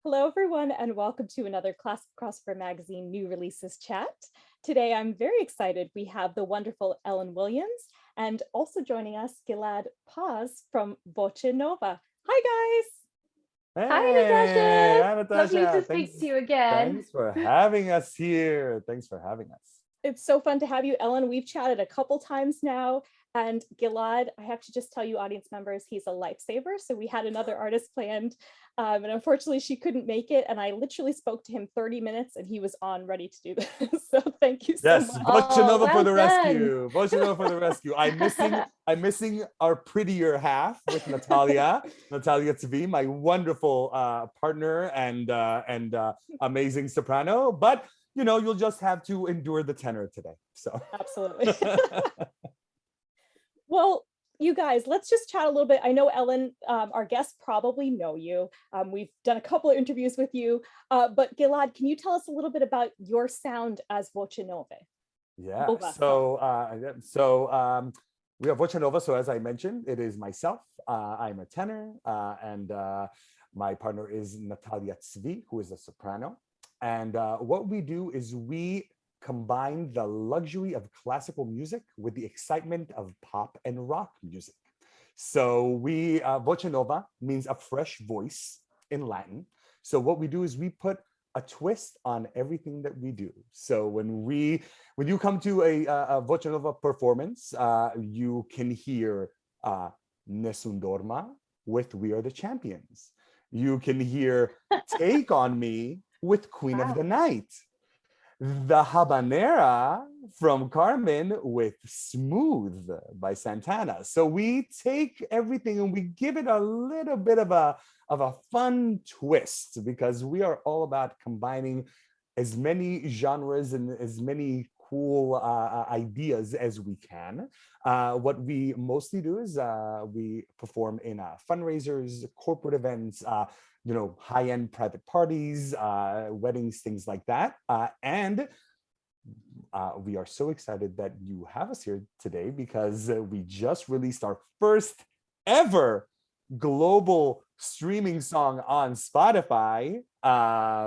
Hello, everyone, and welcome to another Classic Crossover Magazine New Releases Chat. Today, I'm very excited. We have the wonderful Ellen Williams and also joining us, Gilad Paz from Voce Nova. Hi, guys. Hi, Hey, Natasha. hi Lovely to Natasha. speak to you again. Thanks for having us here. Thanks for having us. It's so fun to have you, Ellen. We've chatted a couple times now. And Gilad, I have to just tell you, audience members, he's a lifesaver. So we had another artist planned, and unfortunately she couldn't make it. And I literally spoke to him 30 minutes and he was on ready to do this. So thank you so Yes, much. Voce Oh, Nova for well the done. rescue. Voce Nova for the rescue. I'm missing our prettier half with Natalia Tvi, my wonderful partner and amazing soprano. But you'll just have to endure the tenor today. So Absolutely. Well, you guys, let's just chat a little bit. I know Ellen, our guests probably know you. We've done a couple of interviews with you, but Gilad, can you tell us a little bit about your sound as Voce Nova? Yeah. Nova, sorry. So we have Voce Nova. So as I mentioned, it is myself. I'm a tenor, and my partner is Natalia Tzvi, who is a soprano. And what we do is we combine the luxury of classical music with the excitement of pop and rock music. So Voce Nova means a fresh voice in Latin. So what we do is we put a twist on everything that we do. So when you come to a Voce Nova performance, you can hear Nessun Dorma with We Are the Champions. You can hear Take on Me with Queen of the Wow. Night. The Habanera from Carmen with Smooth by Santana. So we take everything and we give it a little bit of a fun twist because we are all about combining as many genres and as many cool ideas as we can. What we mostly do is we perform in fundraisers, corporate events, high-end private parties, weddings, things like that. And we are so excited that you have us here today because we just released our first ever global streaming song on Spotify,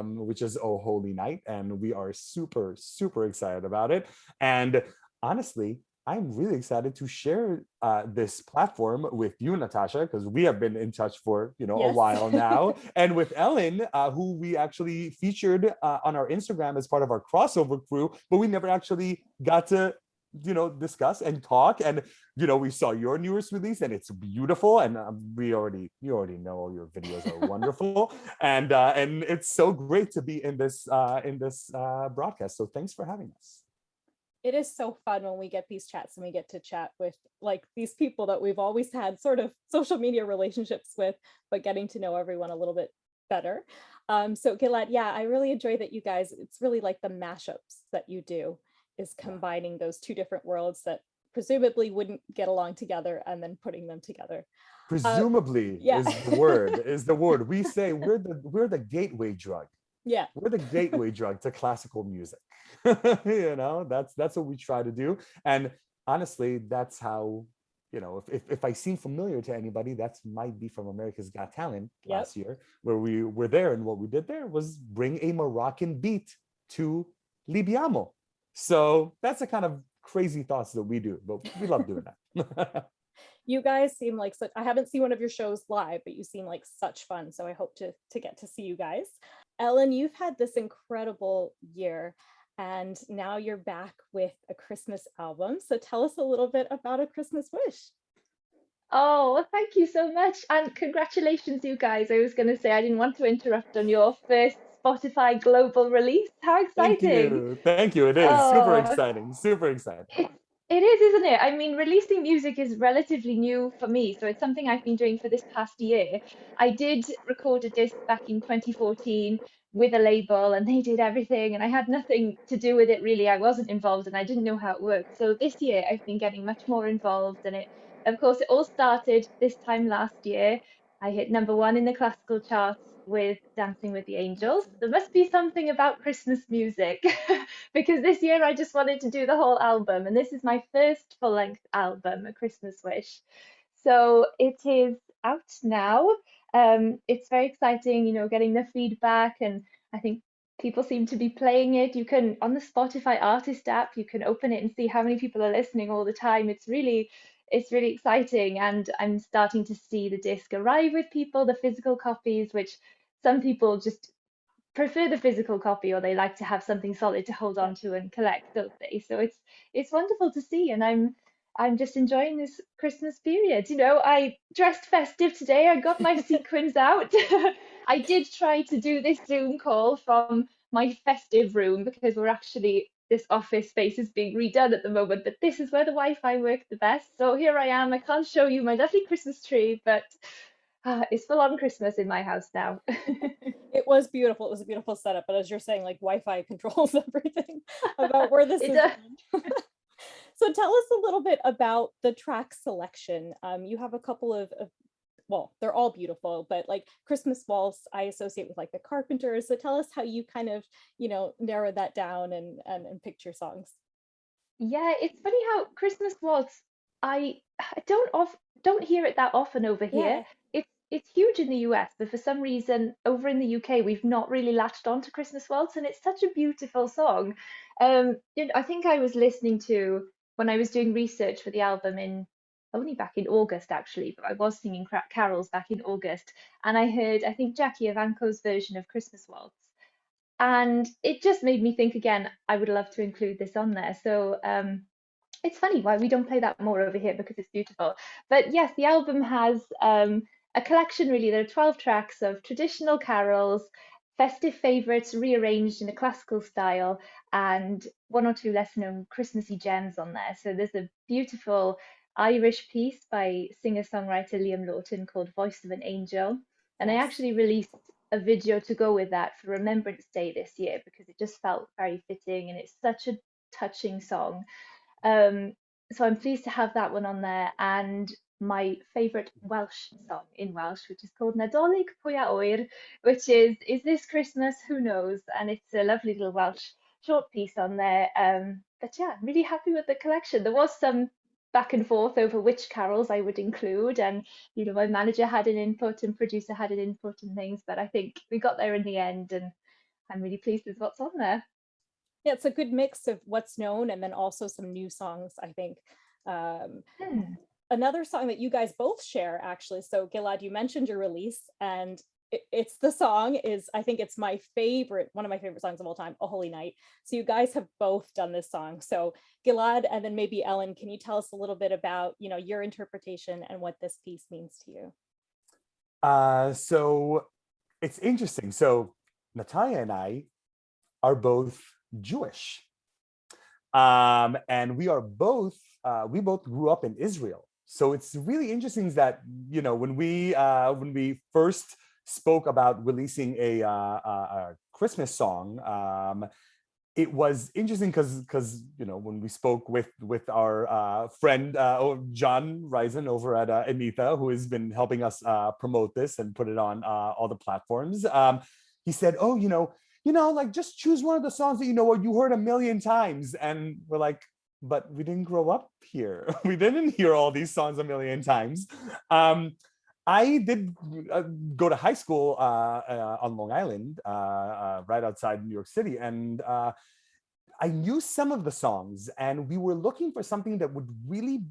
which is Oh Holy Night. And we are super, super excited about it. And honestly, I'm really excited to share this platform with you, Natasha, because we have been in touch for a Yes. while now, and with Ellen, who we actually featured on our Instagram as part of our crossover crew, but we never actually got to discuss and talk. And we saw your newest release, and it's beautiful, and you already know your videos are wonderful, and it's so great to be in this broadcast. So thanks for having us. It is so fun when we get these chats and we get to chat with like these people that we've always had sort of social media relationships with, but getting to know everyone a little bit better. So Gilad, yeah, I really enjoy that you guys, it's really like the mashups that you do is combining those two different worlds that presumably wouldn't get along together and then putting them together. Presumably Yeah. is the word we say we're the gateway drug. Yeah. We're the gateway drug to classical music. That's what we try to do. And honestly, that's how, if I seem familiar to anybody, that might be from America's Got Talent Yep. last year, where we were there. And what we did there was bring a Moroccan beat to Libiamo. So that's the kind of crazy thoughts that we do, but we love doing that. You guys seem like such, I haven't seen one of your shows live, but you seem like such fun. So I hope to get to see you guys. Ellen, you've had this incredible year and now you're back with a Christmas album. So tell us a little bit about A Christmas Wish. Oh, well, thank you so much. And congratulations, you guys. I was going to say, I didn't want to interrupt on your first Spotify global release. How Thank exciting! you. Thank you. It is super Oh, exciting. Super exciting. it is, isn't it? I mean, releasing music is relatively new for me, so it's something I've been doing for this past year. I did record a disc back in 2014 with a label, and they did everything, and I had nothing to do with it really. I wasn't involved, and I didn't know how it worked. So this year, I've been getting much more involved in it. Of course, it all started this time last year. I hit number one in the classical charts with Dancing with the Angels. There must be something about Christmas music. Because this year I just wanted to do the whole album, and this is my first full-length album, A Christmas Wish. So it is out now. It's very exciting, getting the feedback, and I think people seem to be playing it. You can, on the Spotify artist app, you can open it and see how many people are listening all the time. It's really exciting, and I'm starting to see the disc arrive with people, the physical copies, which some people just prefer the physical copy, or they like to have something solid to hold Yeah. on to and collect, don't they? So it's wonderful to see, and I'm just enjoying this Christmas period. I dressed festive today. I got my sequins out. I did try to do this Zoom call from my festive room because this office space is being redone at the moment, but this is where the Wi-Fi worked the best. So here I am. I can't show you my lovely Christmas tree, but it's full on Christmas in my house now. It was beautiful. It was a beautiful setup, but as you're saying, like Wi-Fi controls everything about where this It is does. going. So tell us a little bit about the track selection. You have a couple of, well, they're all beautiful, but like Christmas Waltz, I associate with like the Carpenters. So tell us how you kind of, narrow that down and picked your songs. Yeah, it's funny how Christmas Waltz, I don't hear it that often over here. Yeah. It's huge in the US, but for some reason over in the UK we've not really latched on to Christmas Waltz, and it's such a beautiful song. I think I was listening to when I was doing research for the album in only back in August actually, but I was singing carols back in August, and I heard I think Jackie Evancho's version of Christmas Waltz. And it just made me think again, I would love to include this on there. So it's funny why we don't play that more over here because it's beautiful. But yes, the album has a collection really. There are 12 tracks of traditional carols, festive favourites rearranged in a classical style, and one or two lesser known Christmassy gems on there. So there's a beautiful Irish piece by singer-songwriter Liam Lawton called Voice of an Angel. And I Yes. actually released a video to go with that for Remembrance Day this year because it just felt very fitting, and it's such a touching song. um, so I'm pleased to have that one on there, and my favourite Welsh song in Welsh, which is called Nadolig Pwy a Oer, which is this Christmas, who knows? And it's a lovely little Welsh short piece on there. But yeah, I'm really happy with the collection. There was some back and forth over which carols I would include, and my manager had an input and producer had an input and things, but I think we got there in the end, and I'm really pleased with what's on there. Yeah, it's a good mix of what's known and then also some new songs, I think. Um, Hmm. Another song that you guys both share, actually. So Gilad, you mentioned your release, and it's the song is, I think it's my favorite, one of my favorite songs of all time, A Holy Night. So you guys have both done this song. So Gilad, and then maybe Ellen, can you tell us a little bit about, your interpretation and what this piece means to you? So it's interesting. So Natalia and I are both Jewish. And we both grew up in Israel. So it's really interesting that, when we first spoke about releasing a Christmas song, it was interesting because when we spoke with our friend John Risen over at Anita, who has been helping us promote this and put it on all the platforms, he said, "Oh, like just choose one of the songs that or you heard a million times." And we're like, "But we didn't grow up here. We didn't hear all these songs a million times." I did go to high school on Long Island, right outside New York City, and I knew some of the songs, and we were looking for something that would really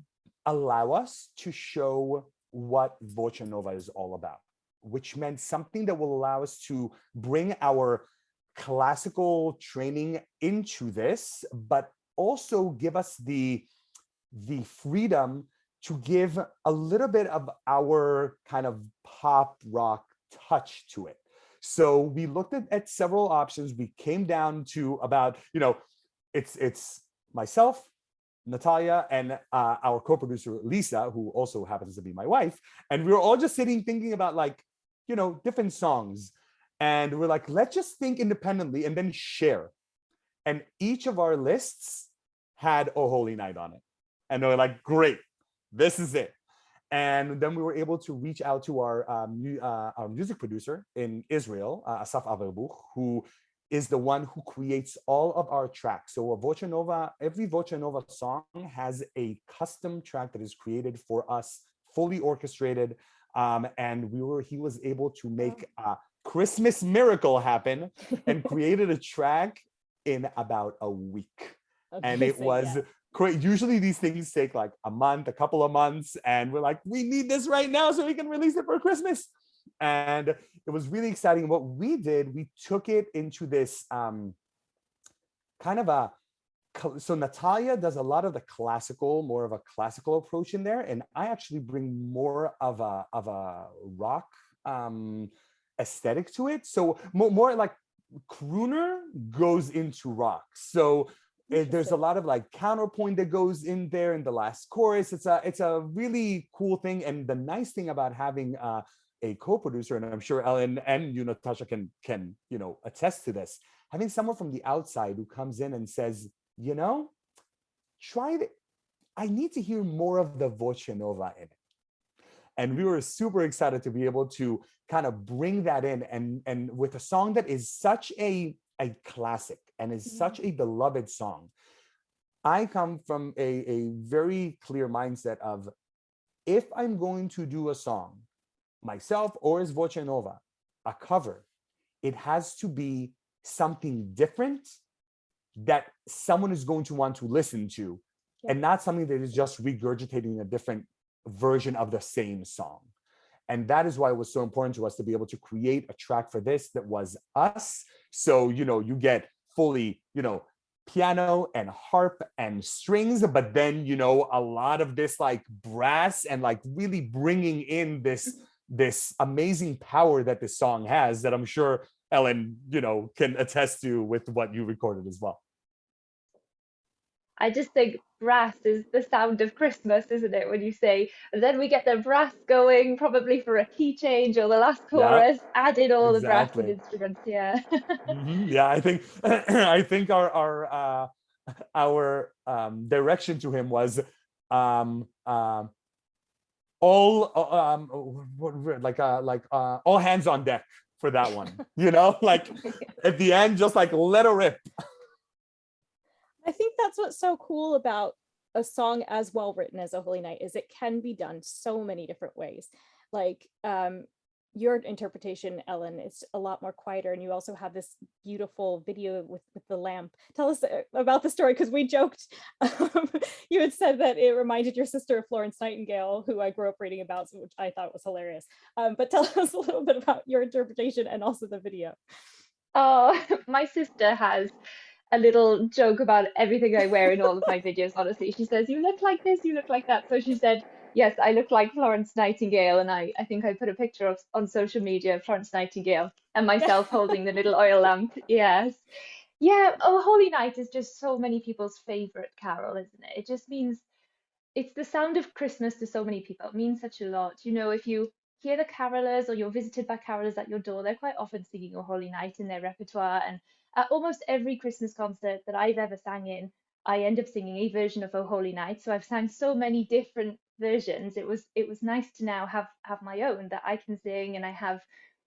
allow us to show what Voce Nova is all about, which meant something that will allow us to bring our classical training into this, but also give us the freedom to give a little bit of our kind of pop rock touch to it. So we looked at several options. We came down to about, it's myself, Natalia, and our co-producer Lisa, who also happens to be my wife, and we were all just sitting thinking about different songs, and we're like, let's just think independently and then share. And each of our lists had "Oh Holy Night" on it, and they're like, great, this is it. And then we were able to reach out to our music producer in Israel, Asaf Averbuch, who is the one who creates all of our tracks. So every Voce Nova song has a custom track that is created for us, fully orchestrated. and he was able to make a Christmas miracle happen and created a track in about a week. And it Amazing, was yeah. great. Usually these things take like a month, a couple of months, and we're like, we need this right now so we can release it for Christmas. And it was really exciting. What we did, we took it into this kind of a, so Natalia does a lot of the classical, more of a classical approach in there, and I actually bring more of a rock aesthetic to it. So more like crooner goes into rock. So there's a lot of like counterpoint that goes in there in the last chorus. It's a really cool thing, and the nice thing about having a co-producer, and I'm sure Ellen and you, Natasha, can attest to this, having someone from the outside who comes in and says, try it. I need to hear more of the Voce Nova in it. And we were super excited to be able to kind of bring that in, and with a song that is such a classic and is such a beloved song. I come from a very clear mindset of, if I'm going to do a song myself or as Voce Nova, a cover, it has to be something different that someone is going to want to listen to, and not something that is just regurgitating a different version of the same song. And that is why it was so important to us to be able to create a track for this that was us. So, you get fully, piano and harp and strings, but then, a lot of this like brass and like really bringing in this amazing power that this song has, that I'm sure Ellen, can attest to with what you recorded as well. I just think brass is the sound of Christmas, isn't it? When you say, and then we get the brass going, probably for a key change or the last Yeah, chorus, add in all the brass and exactly. instruments. Yeah. Yeah, I think I think our direction to him was all all hands on deck for that one. Like at the end, just like let her rip. I think that's what's so cool about a song as well written as A Holy Night, is it can be done so many different ways. Like your interpretation, Ellen, is a lot more quieter, and you also have this beautiful video with the lamp. Tell us about the story, because we joked. You had said that it reminded your sister of Florence Nightingale, who I grew up reading about, which I thought was hilarious. But tell us a little bit about your interpretation and also the video. Oh, my sister has a little joke about everything I wear in all of my videos, honestly. She says, "You look like this, you look like that." So she said, yes, I look like Florence Nightingale. And I think I put a picture of on social media of Florence Nightingale and myself holding the little oil lamp. Yes. Yeah. Oh, Holy Night is just so many people's favorite carol, isn't it? It just means it's the sound of Christmas to so many people. It means such a lot. If you hear the carolers or you're visited by carolers at your door, they're quite often singing a Holy Night in their repertoire. And at almost every Christmas concert that I've ever sang in, I end up singing a version of O Holy Night. So I've sang so many different versions. It was nice to now have my own that I can sing, and I have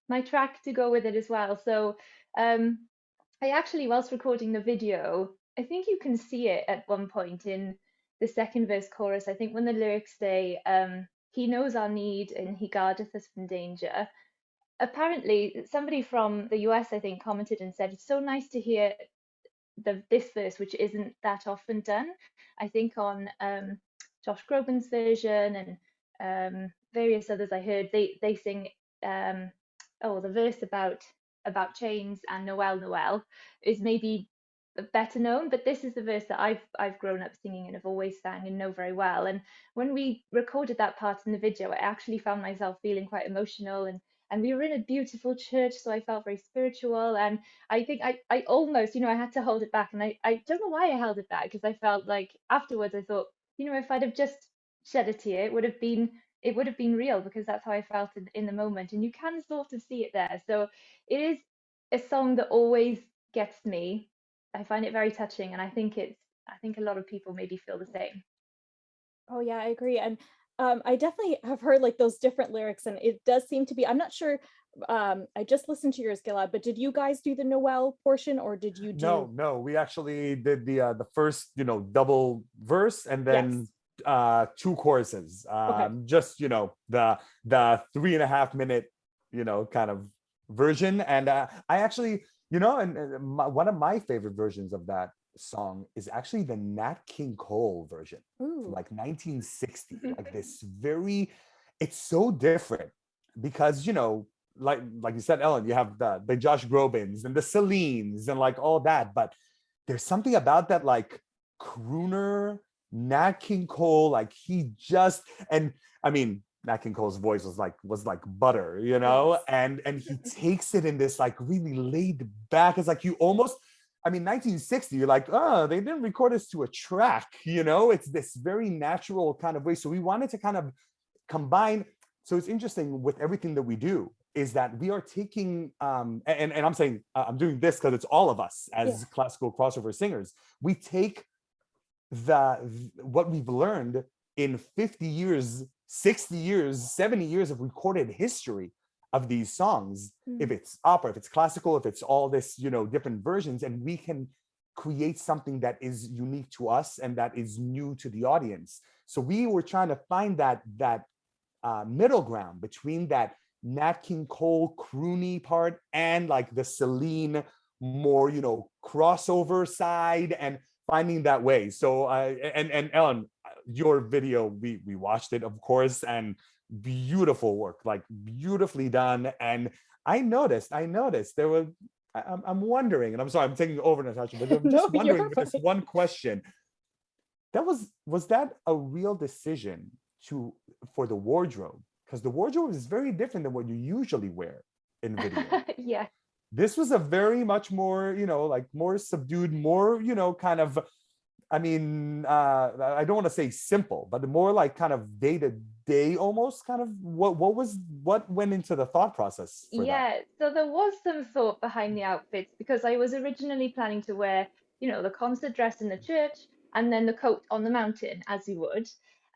my track to go with it as well. So I actually, whilst recording the video, I think you can see it at one point in the second verse chorus. I think when the lyrics say, "He knows our need and he guardeth us from danger." Apparently, somebody from the US, I think, commented and said, "It's so nice to hear this verse, which isn't that often done." I think on Josh Groban's version and various others I heard, they sing the verse about chains and Noel Noel is maybe better known, but this is the verse that I've grown up singing and have always sang and know very well. And when we recorded that part in the video, I actually found myself feeling quite emotional, and we were in a beautiful church, so I felt very spiritual. And I think I almost, I had to hold it back, and I don't know why I held it back, because I felt like afterwards I thought, if I'd have just shed a tear, it would have been real, because that's how I felt in the moment, and you can sort of see it there. So it is a song that always gets me. I find it very touching, and I think a lot of people maybe feel the same. Oh yeah, I agree. And I definitely have heard like those different lyrics, and it does seem to be, I'm not sure, I just listened to yours, Gilad, but did you guys do the Noel portion, or did you do? No, we actually did the first, double verse, and Yes. then two choruses, Okay. just the 3.5 minute kind of version. And I actually, one of my favorite versions of that song is actually the Nat King Cole version from Ooh. like 1960. Like this very, it's so different because like you said, Ellen, you have the Josh Grobins and the Celines and like all that, but there's something about that like crooner Nat King Cole, like he just, and I mean, Nat King Cole's voice was like butter, Yes. and he takes it in this like really laid back. It's like you almost, I mean, 1960, you're like, oh, they didn't record this to a track, it's this very natural kind of way. So we wanted to kind of combine. So it's interesting with everything that we do is that we are taking and I'm saying I'm doing this because it's all of us Yeah. as classical crossover singers. We take the what we've learned in 50 years, 60 years, 70 years of recorded history of these songs, if it's opera, if it's classical, if it's all this different versions, and we can create something that is unique to us and that is new to the audience. So we were trying to find that middle ground between that Nat King Cole croony part and like the Celine more crossover side, and finding that way. So and Ellen, your video, we watched it, of course, and beautiful work, like beautifully done. And I noticed there were, I'm wondering, and I'm sorry I'm taking over, Natasha, but I'm No, just you're wondering with this fine. one question. Was that a real decision to for the wardrobe? Because the wardrobe is very different than what you usually wear in video. Yeah. This was a very much more, like more subdued, more, kind of, I mean, I don't want to say simple, but more like kind of day to day almost kind of what went into the thought process for that? Yeah, so there was some thought behind the outfits because I was originally planning to wear, the concert dress in the church and then the coat on the mountain, as you would.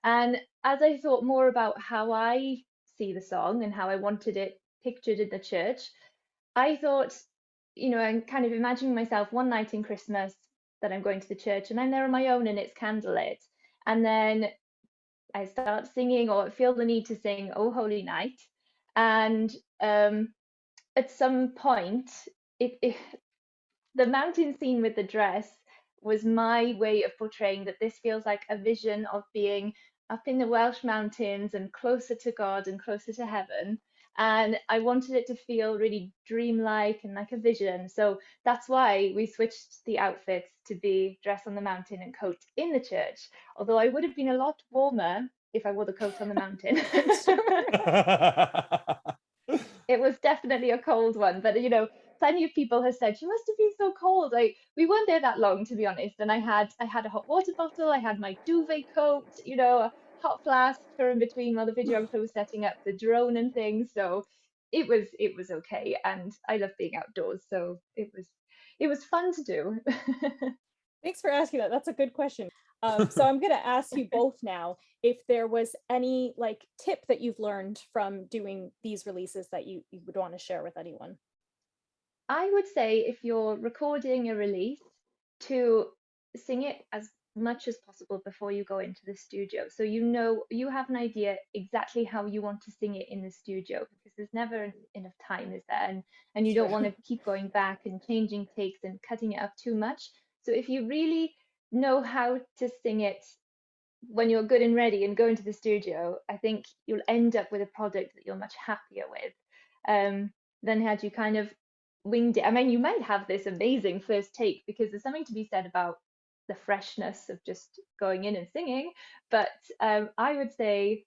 And as I thought more about how I see the song and how I wanted it pictured in the church, I thought, I'm kind of imagining myself one night in Christmas that I'm going to the church and I'm there on my own and it's candlelit. And then I start singing or feel the need to sing Oh Holy Night. And at some point, it the mountain scene with the dress was my way of portraying that this feels like a vision of being up in the Welsh mountains and closer to God and closer to heaven. And I wanted it to feel really dreamlike and like a vision. So that's why we switched the outfits to be dress on the mountain and coat in the church. Although I would have been a lot warmer if I wore the coat on the mountain. I'm sure. It was definitely a cold one, but plenty of people have said she must have been so cold. Like we weren't there that long, to be honest. And I had a hot water bottle, I had my duvet coat, a hot flask for in between while the videographer was setting up the drone and things. So it was okay, and I love being outdoors, so it was fun to do. Thanks for asking that. That's a good question. So I'm going to ask you both now if there was any like tip that you've learned from doing these releases that you would want to share with anyone. I would say if you're recording a release, to sing it as much as possible before you go into the studio. So you have an idea exactly how you want to sing it in the studio, because there's never enough time, is there? And you don't True. want to keep going back and changing takes and cutting it up too much. So if you really know how to sing it when you're good and ready and go into the studio, I think you'll end up with a product that you're much happier with, than had you kind of winged it. I mean, you might have this amazing first take because there's something to be said about the freshness of just going in and singing. But I would say,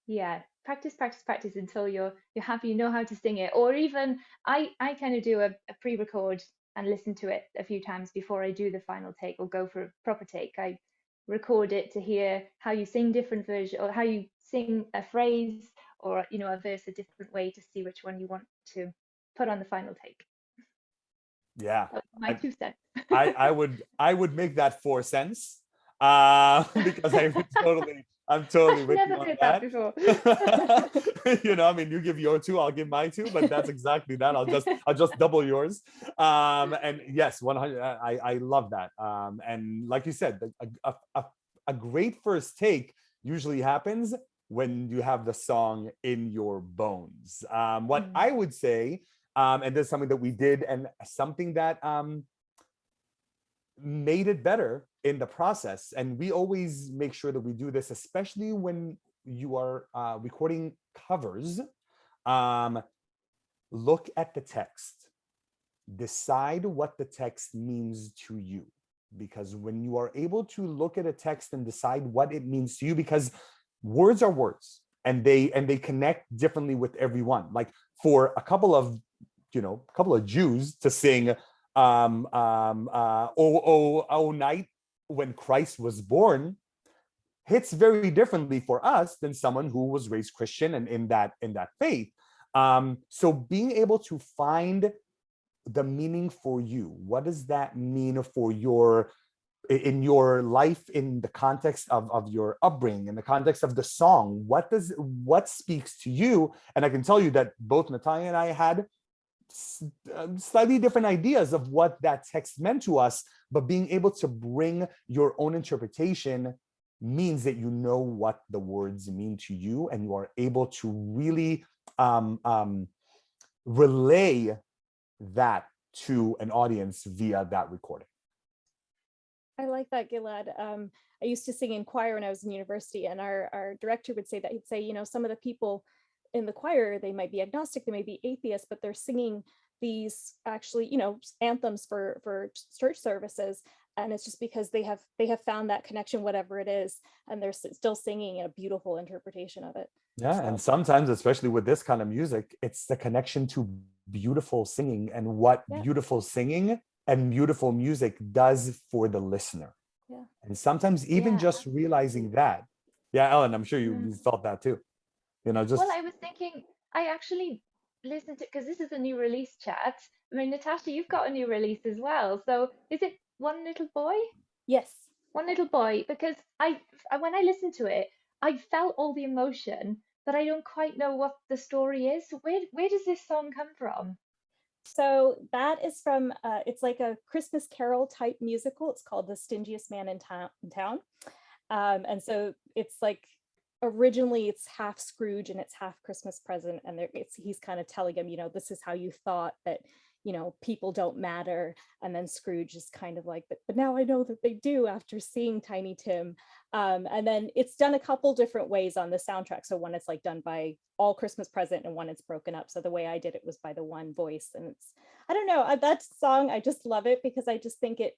yeah, practice, practice, practice until you're happy, you know how to sing it. Or even I kind of do a pre-record and listen to it a few times before I do the final take or go for a proper take. I record it to hear how you sing different versions, or how you sing a phrase or a verse a different way, to see which one you want to put on the final take. Yeah. That's my I, 2 cents. I would make that 4 cents, because I'm totally I've with you never on heard that that. before. I mean, you give your two, I'll give my two, but that's exactly that. I'll just double yours. And yes, 100. I love that. And like you said, a great first take usually happens when you have the song in your bones. What I would say, and this is something that we did, and something that made it better in the process. And we always make sure that we do this, especially when you are recording covers. Look at the text. Decide what the text means to you. Because when you are able to look at a text and decide what it means to you, because words are words, and they connect differently with everyone. Like for a couple of Jews to sing oh night when Christ was born hits very differently for us than someone who was raised Christian and in that faith. So being able to find the meaning for you, what does that mean for your in your life, in the context of your upbringing, in the context of the song, what speaks to you? And I can tell you that both Natalia and I had slightly different ideas of what that text meant to us, but being able to bring your own interpretation means that you know what the words mean to you, and you are able to really relay that to an audience via that recording. I like that, Gilad. I used to sing in choir when I was in university, and our director would say that. He'd say, some of the people in the choir, they might be agnostic, they may be atheists, but they're singing these actually, anthems for church services. And it's just because they have found that connection, whatever it is, and they're still singing a beautiful interpretation of it. Yeah, so. And sometimes, especially with this kind of music, it's the connection to beautiful singing and what beautiful singing and beautiful music does for the listener. Yeah. And sometimes even just realizing that. Yeah, Ellen, I'm sure you felt that too. Just. Well, I was thinking, I actually listened to, because this is a new release chat. I mean, Natasha, you've got a new release as well. So is it One Little Boy? Yes. One Little Boy, because when I listened to it, I felt all the emotion, but I don't quite know what the story is. So where does this song come from? So that is from, it's like a Christmas Carol type musical. It's called The Stingiest Man in Town. And so it's like, originally it's half Scrooge and it's half Christmas Present. And he's kind of telling him, this is how you thought that, people don't matter. And then Scrooge is kind of like, but now I know that they do after seeing Tiny Tim. And then it's done a couple different ways on the soundtrack. So one it's like done by all Christmas Present, and one it's broken up. So the way I did it was by the one voice. And I don't know, that song, I just love it because I just think it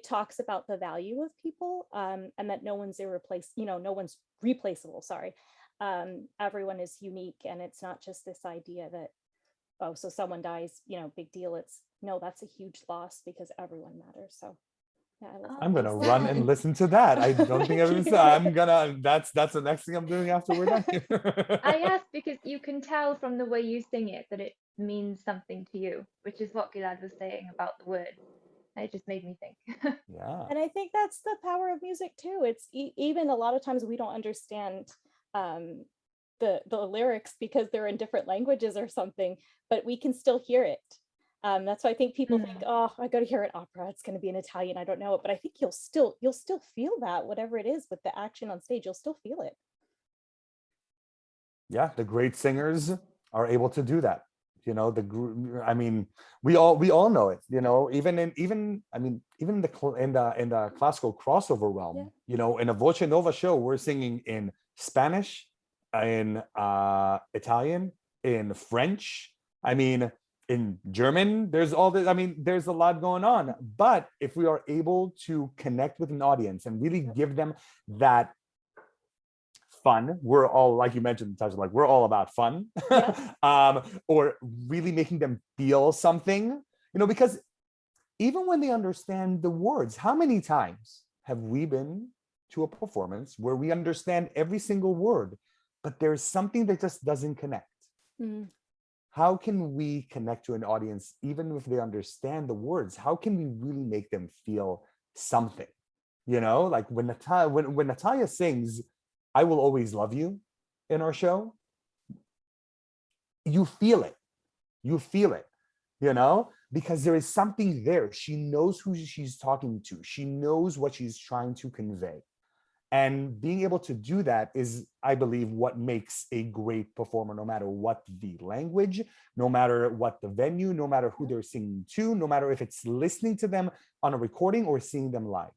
talks about the value of people, and that no one's irreplaceable, no one's replaceable, sorry. Everyone is unique, and it's not just this idea that, oh, so someone dies, big deal. It's no, that's a huge loss because everyone matters. So yeah, I'm gonna run and listen to that. I don't think that's the next thing I'm doing after we're done here. I asked because you can tell from the way you sing it that it means something to you, which is what Gilad was saying about the words. It just made me think. Yeah. And I think that's the power of music too. It's even a lot of times we don't understand the lyrics because they're in different languages or something, but we can still hear it. That's why I think people think, oh, I got to hear an opera, it's going to be in Italian, I don't know it, but I think you'll still feel that, whatever it is with the action on stage, you'll still feel it. Yeah, the great singers are able to do that. I mean, we all know it. Even in the classical crossover realm. Yeah. In a Voce Nova show, we're singing in Spanish, in Italian, in French. I mean, in German. There's all this. I mean, there's a lot going on. But if we are able to connect with an audience and really give them that fun, we're all, like you mentioned, Tasha, like we're all about fun. Yeah. Or really making them feel something, because even when they understand the words, how many times have we been to a performance where we understand every single word, but there's something that just doesn't connect? How can we connect to an audience even if they understand the words? How can we really make them feel something? Like when Natalia sings I Will Always Love You in our show, you feel it, because there is something there. She knows who she's talking to. She knows what she's trying to convey. And being able to do that is, I believe, what makes a great performer, no matter what the language, no matter what the venue, no matter who they're singing to, no matter if it's listening to them on a recording or seeing them live.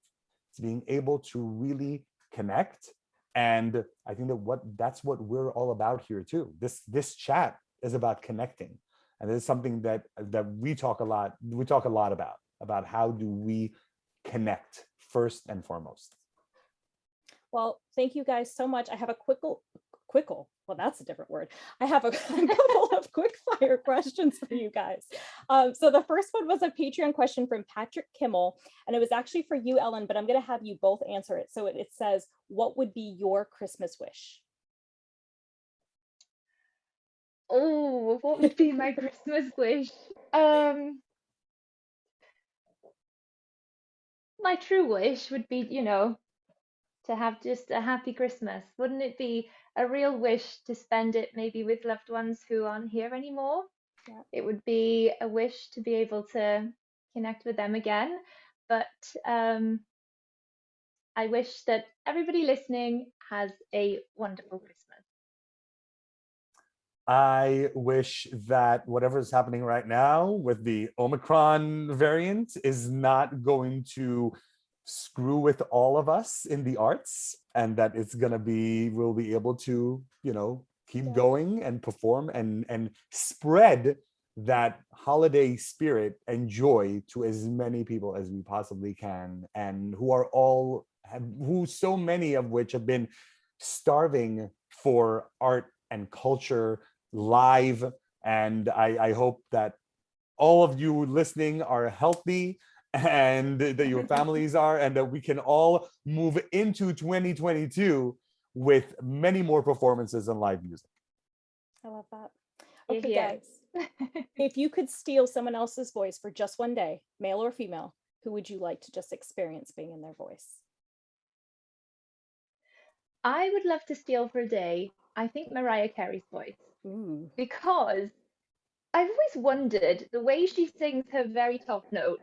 It's being able to really connect. And I think that's what we're all about here too. This chat is about connecting. And this is something that we talk a lot about how do we connect first and foremost. Well, thank you guys so much. I have a quickle. Well, that's a different word. I have a couple of quick fire questions for you guys. So the first one was a Patreon question from Patrick Kimmel, and it was actually for you, Ellen, but I'm going to have you both answer it. So it says, what would be your Christmas wish? Oh, what would be my Christmas wish? My true wish would be, to have just a happy Christmas. Wouldn't it be a real wish to spend it maybe with loved ones who aren't here anymore? Yeah. It would be a wish to be able to connect with them again. But I wish that everybody listening has a wonderful Christmas. I wish that whatever is happening right now with the Omicron variant is not going to screw with all of us in the arts, and that we'll be able to, keep going and perform and spread that holiday spirit and joy to as many people as we possibly can, and who so many of which have been starving for art and culture live. And I hope that all of you listening are healthy and that your families are, and that we can all move into 2022 with many more performances and live music. I love that. Hear, Okay, hear. guys, if you could steal someone else's voice for just one day, male or female, who would you like to just experience being in their voice? I would love to steal for a day, I think, Mariah Carey's voice, Ooh, because I've always wondered the way she sings her very top notes,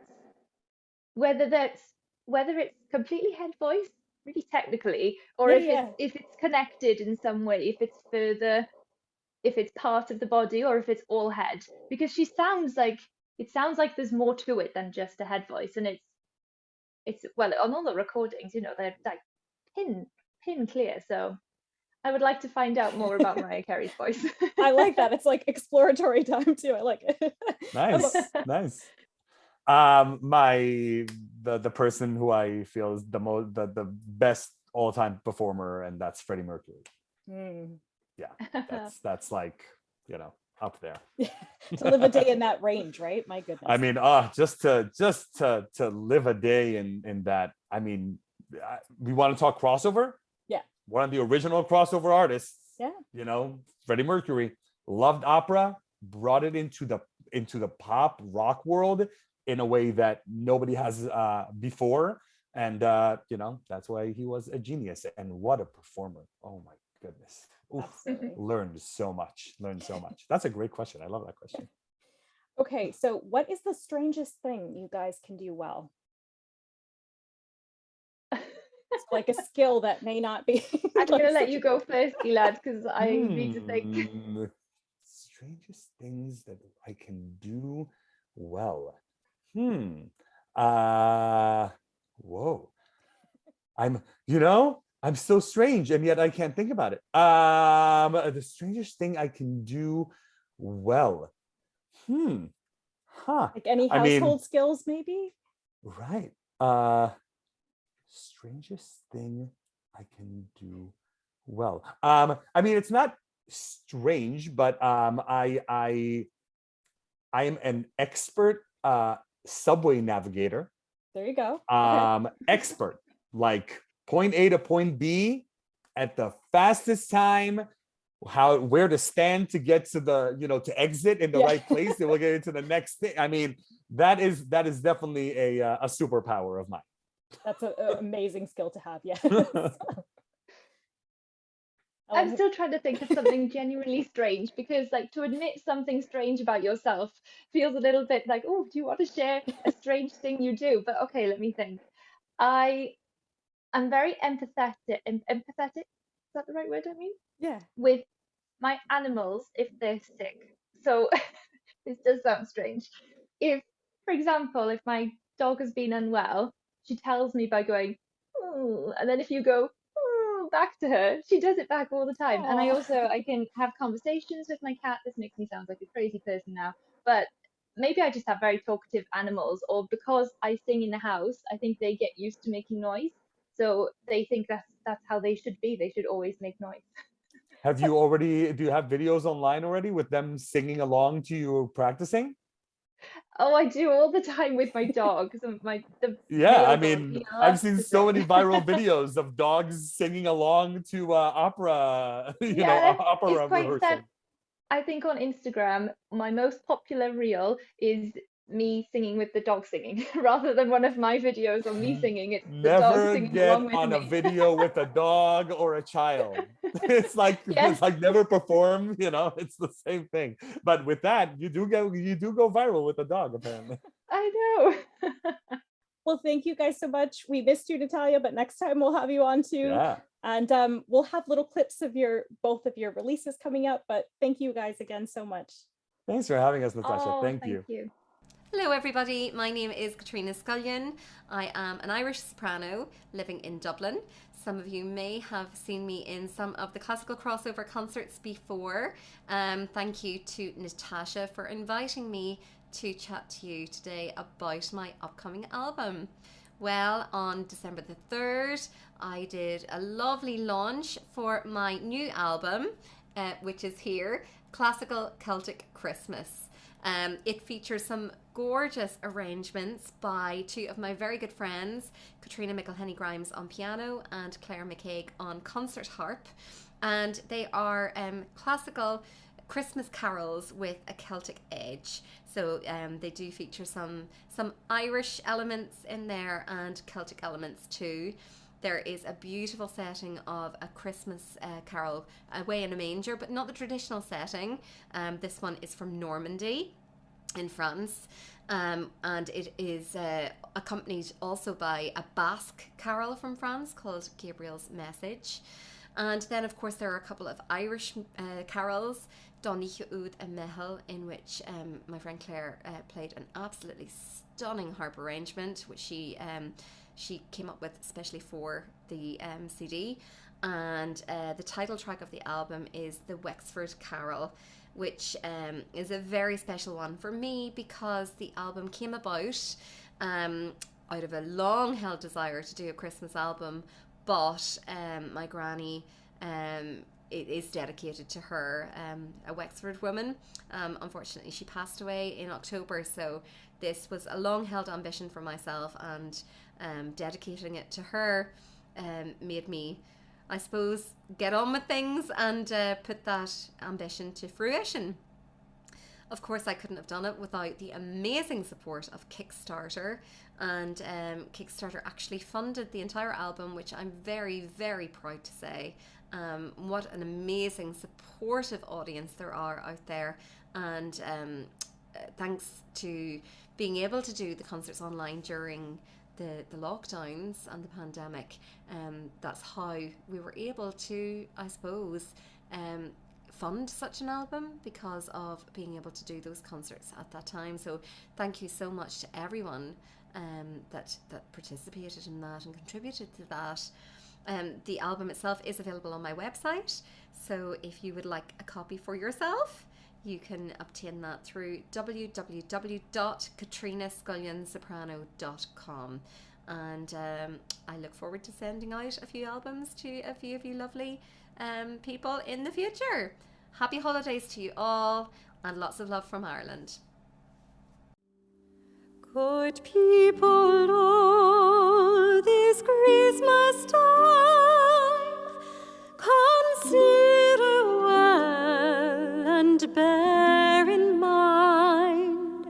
whether it's completely head voice, really technically, or yeah, if yeah. it's connected in some way, if it's part of the body, or if it's all head, because it sounds like there's more to it than just a head voice, and it's well, on all the recordings, they're like pin clear. So I would like to find out more about Mariah Carey's voice. I like that. It's like exploratory time too. I like it. Nice. Nice. The person who I feel is the best all-time performer, and that's Freddie Mercury. Yeah, that's like, up there. To live a day in that range, right? My goodness. I mean, just to live a day in that. I mean, we want to talk crossover. Yeah. One of the original crossover artists. Yeah. Freddie Mercury loved opera, brought it into the pop rock world in a way that nobody has before, and that's why he was a genius. And what a performer! Oh my goodness. Learned so much. That's a great question. I love that question. Okay, so what is the strangest thing you guys can do well? It's like a skill that may not be. I'm gonna let you go first, Gilad, because I need to think. Strangest things that I can do well. Whoa. I'm so strange, and yet I can't think about it. The strangest thing I can do well. Like any household skills, maybe? Right. Strangest thing I can do well. It's not strange, but I am an expert subway navigator. There you go. Expert, like point A to point B at the fastest time, where to stand to get to the, to exit in the right place, and we'll get into the next thing. I mean, that is definitely a superpower of mine. That's an amazing skill to have. Yeah. I'm still trying to think of something genuinely strange, because to admit something strange about yourself feels a little bit like, oh, do you want to share a strange thing you do? But okay, let me think. I I'm very empathetic. Empathetic? Is that the right word? I mean, Yeah. with my animals if they're sick. So this does sound strange. If, for example, if my dog has been unwell, she tells me by going, "Ooh," and then if you go, "Ooh," back to her, she does it back all the time. And I can have conversations with my cat. This makes me sound like a crazy person now, but maybe I just have very talkative animals, or because I sing in the house, I think they get used to making noise. So they think that's how they should be. They should always make noise. Do you have videos online already with them singing along to you practicing? Oh, I do all the time with my dog. So the Yeah, I male dog, mean, he I've loves seen to so sing. many viral videos of dogs singing along to opera, Yeah, it's opera quite sad. rehearsing. I think on Instagram, my most popular reel is me singing with the dog singing, rather than one of my videos of me singing. It's the dog Never singing along get with on a me. video with a dog or a child. Yeah, It's like never perform, it's the same thing. But with that, you do go viral with a dog, apparently. I know. Well, thank you guys so much. We missed you, Natalia, but next time we'll have you on too. Yeah. And we'll have little clips of both of your releases coming up. But thank you guys again so much. Thanks for having us, Natasha. Oh, Thank thank you. you. Hello everybody, my name is Katrina Scullion. I am an Irish soprano living in Dublin. Some of you may have seen me in some of the classical crossover concerts before. Thank you to Natasha for inviting me to chat to you today about my upcoming album. Well, on December the 3rd, I did a lovely launch for my new album, which is here, Classical Celtic Christmas. It features some gorgeous arrangements by two of my very good friends, Katrina McElhenney-Grimes on piano and Claire McCaig on concert harp. And they are classical Christmas carols with a Celtic edge. So they do feature some Irish elements in there and Celtic elements too. There is a beautiful setting of a Christmas carol, Away in a Manger, but not the traditional setting. This one is from Normandy in France, and it is accompanied also by a Basque carol from France called Gabriel's Message. And then, of course, there are a couple of Irish carols, Donich Oud and Mehel, in which my friend Claire played an absolutely stunning harp arrangement, which she came up with especially for the CD. And the title track of the album is the Wexford Carol, which is a very special one for me because the album came about out of a long-held desire to do a Christmas album, but my granny it is dedicated to her, a Wexford woman. Unfortunately, she passed away in October, so this was a long-held ambition for myself, and dedicating it to her made me, I suppose, get on with things and put that ambition to fruition. Of course, I couldn't have done it without the amazing support of Kickstarter, and Kickstarter actually funded the entire album, which I'm very, very proud to say. What an amazing, supportive audience there are out there, and thanks to being able to do the concerts online during the lockdowns and the pandemic, that's how we were able to, I suppose, fund such an album, because of being able to do those concerts at that time. So thank you so much to everyone that participated in that and contributed to that. The album itself is available on my website, so if you would like a copy for yourself, you can obtain that through www.katrinascullionsoprano.com. And I look forward to sending out a few albums to a few of you lovely people in the future. Happy holidays to you all, and lots of love from Ireland. Good people, oh, this Christmas time, consider well and bear in mind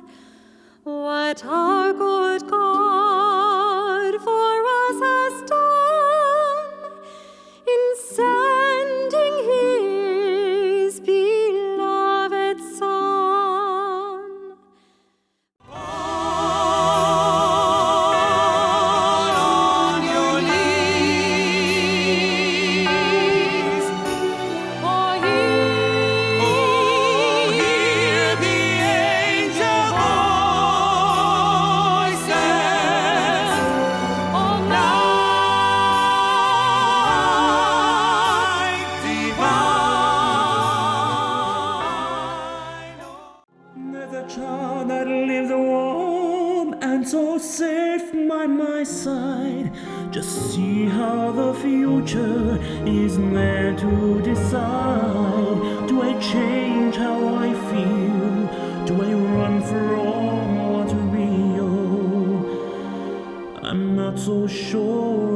what our good God for us has done in sending his beloved Son. On your knees. stand so safe by my side. Just see how the future is there to decide. Do I change how I feel? Do I run from what's real? I'm not so sure